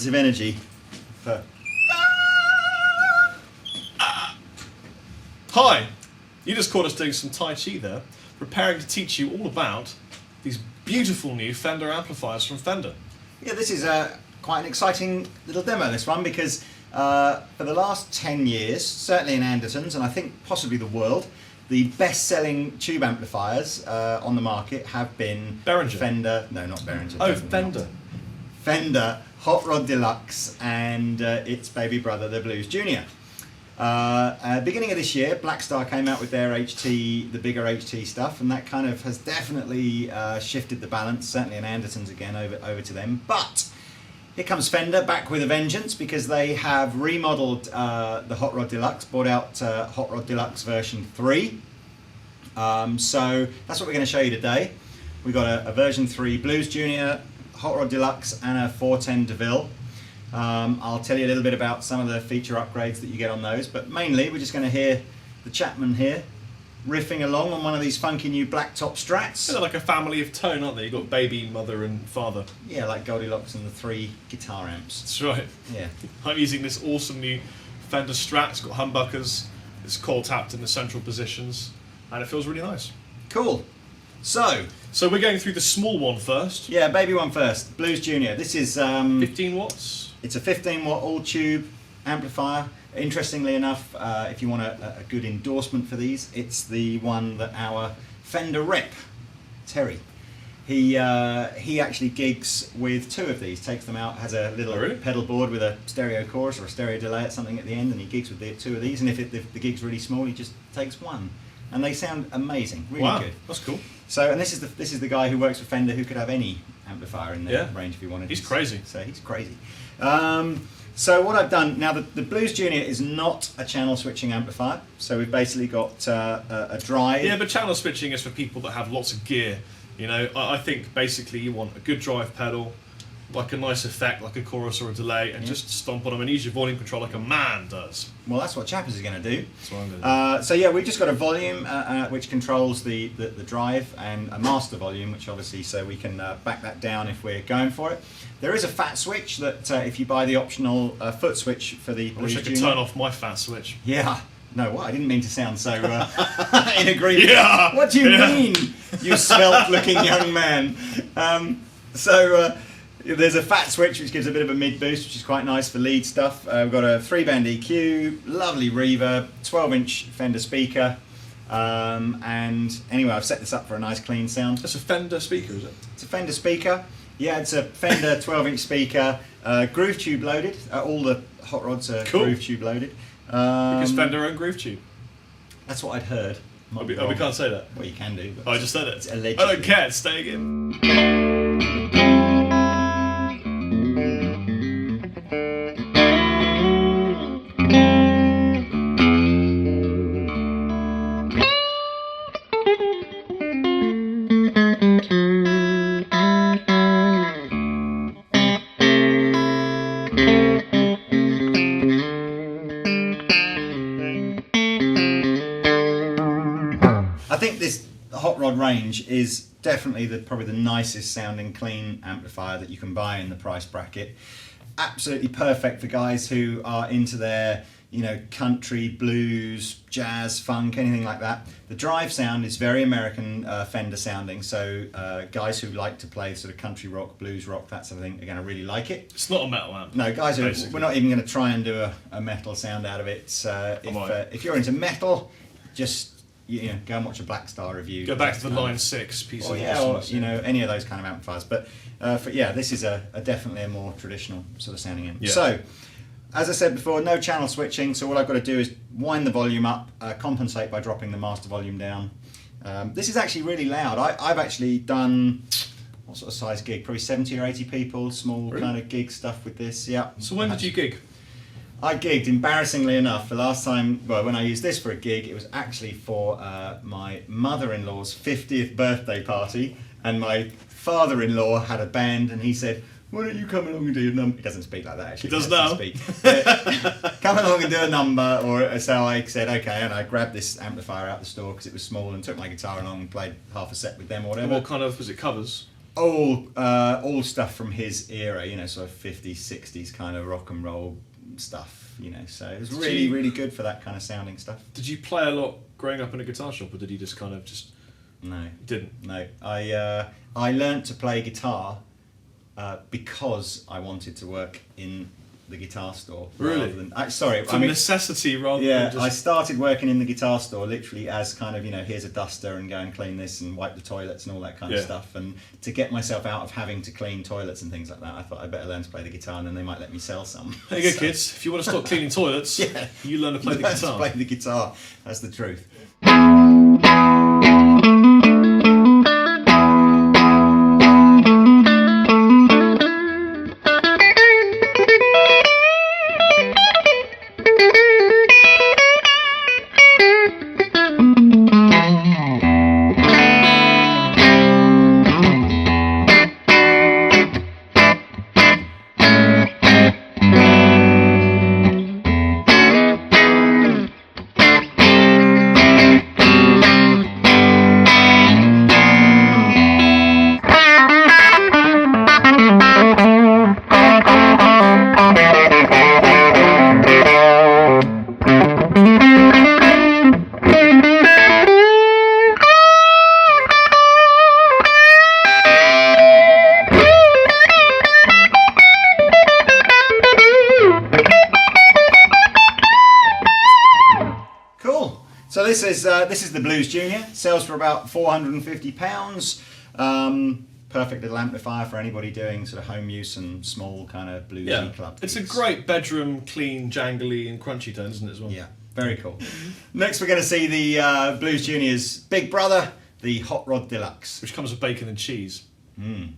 positive energy for... Hi! You just caught us doing some Tai Chi there, preparing to teach you all about these beautiful new Fender amplifiers from Fender. Yeah, this is quite an exciting little demo, this one, because for the last 10 years, certainly in Andertons, and I think possibly the world, the best-selling tube amplifiers on the market have been Behringer. Fender... No, not Behringer. Oh, definitely Fender. not. Fender Hot Rod Deluxe and its baby brother, the Blues Junior. Beginning of this year, Blackstar came out with their HT, the bigger HT stuff, and that kind of has definitely shifted the balance, certainly in Andertons again, over to them. But here comes Fender back with a vengeance, because they have remodeled the Hot Rod Deluxe, brought out Hot Rod Deluxe version 3. So that's what we're going to show you today. We've got a version 3 Blues Junior, Hot Rod Deluxe, and a 410 DeVille. I'll tell you a little bit about some of the feature upgrades that you get on those, but mainly we're just going to hear the Chapman here riffing along on one of these funky new Blacktop Strats. They're like a family of tone, aren't they? You've got baby, mother and father. Yeah, like Goldilocks and the 3 guitar amps. That's right. Yeah. I'm using this awesome new Fender Strat. It's got humbuckers, it's coil tapped in the central positions, and it feels really nice. Cool. So we're going through the small one first. yeah, baby one first, Blues Junior. This is 15 watts. it's a 15 watt all tube amplifier. Interestingly enough, if you want a good endorsement for these, it's the one that our Fender rep, Terry, he actually gigs with 2 of these, takes them out, has a little pedal board with a stereo chorus or a stereo delay at something at the end, and he gigs with 2 of these, and if the gig's really small, he just takes one. And they sound amazing, really good. That's cool. So, and this is the guy who works for Fender, who could have any amplifier in their range if he wanted. He's crazy. So he's crazy. So what I've done now, the Blues Junior is not a channel switching amplifier. So we've basically got a drive. Yeah, but channel switching is for people that have lots of gear. You know, I think basically you want a good drive pedal, like a nice effect, like a chorus or a delay, and just stomp on them and use your volume control like a man does. Well, that's what Chappers is going to do. That's what I'm going to do. So yeah, we've just got a volume which controls the drive, and a master volume, which obviously, so we can back that down if we're going for it. There is a fat switch that if you buy the optional foot switch for the I wish I could turn off my fat switch. Yeah. No, what? I didn't mean to sound so in agreement. Yeah. What do you mean, you svelte-looking young man? There's a fat switch which gives a bit of a mid boost, which is quite nice for lead stuff. We've got a 3-band EQ, lovely reverb, 12-inch Fender speaker, and anyway, I've set this up for a nice clean sound. That's a Fender speaker, is it? It's a Fender speaker. Yeah, it's a Fender 12-inch speaker, groove tube loaded. All the hot rods are groove tube loaded. Because Fender own groove tube. That's what I'd heard. We can't say that. Well, you can do. I just said it. It's allegedly. I don't care, it's staying in. I think this hot rod range is definitely probably the nicest sounding clean amplifier that you can buy in the price bracket. Absolutely perfect for guys who are into their, you know, country, blues, jazz, funk, anything like that. The drive sound is very American Fender sounding, so guys who like to play sort of country rock, blues rock, that sort of thing are going to really like it. It's not a metal amp. No, guys, we're not even going to try and do a metal sound out of it. If you're into metal, just go and watch a Blackstar review. Go back to the Line 6 piece of any of those kind of amplifiers. But this is definitely a more traditional sort of sounding in. Yeah. So, as I said before, no channel switching. So all I've got to do is wind the volume up, compensate by dropping the master volume down. This is actually really loud. I've actually done, what sort of size gig? Probably 70 or 80 people, small kind of gig stuff with this. Yeah. So when did you gig? I gigged, embarrassingly enough, the last time, well, when I used this for a gig, it was actually for my mother-in-law's 50th birthday party, and my father-in-law had a band, and he said, why don't you come along and do a number? He doesn't speak like that, actually. He does now. Come along and do a number, or so I said, okay, and I grabbed this amplifier out the store because it was small and took my guitar along and played half a set with them or whatever. And what kind of, was it covers? all stuff from his era, you know, sort of 50s, 60s kind of rock and roll stuff, you know. So it was really good for that kind of sounding stuff. Did you play a lot growing up in a guitar shop, or did you just kind of just... No. Didn't? No. I learnt to play guitar because I wanted to work in the guitar store. Really? From necessity rather than just... I started working in the guitar store literally as kind of, you know, here's a duster and go and clean this and wipe the toilets and all that kind of stuff. And to get myself out of having to clean toilets and things like that, I thought I'd better learn to play the guitar and then they might let me sell some. There you go, kids. If you want to stop cleaning toilets, you learn to play the guitar. To play the guitar. That's the truth. So this is the Blues Junior. Sells for about £450. Perfect little amplifier for anybody doing sort of home use and small kind of bluesy club. It's a great bedroom, clean, jangly and crunchy tone, isn't it, as well? Yeah, very cool. Next we're going to see the Blues Junior's big brother, the Hot Rod Deluxe. Which comes with bacon and cheese. Mm.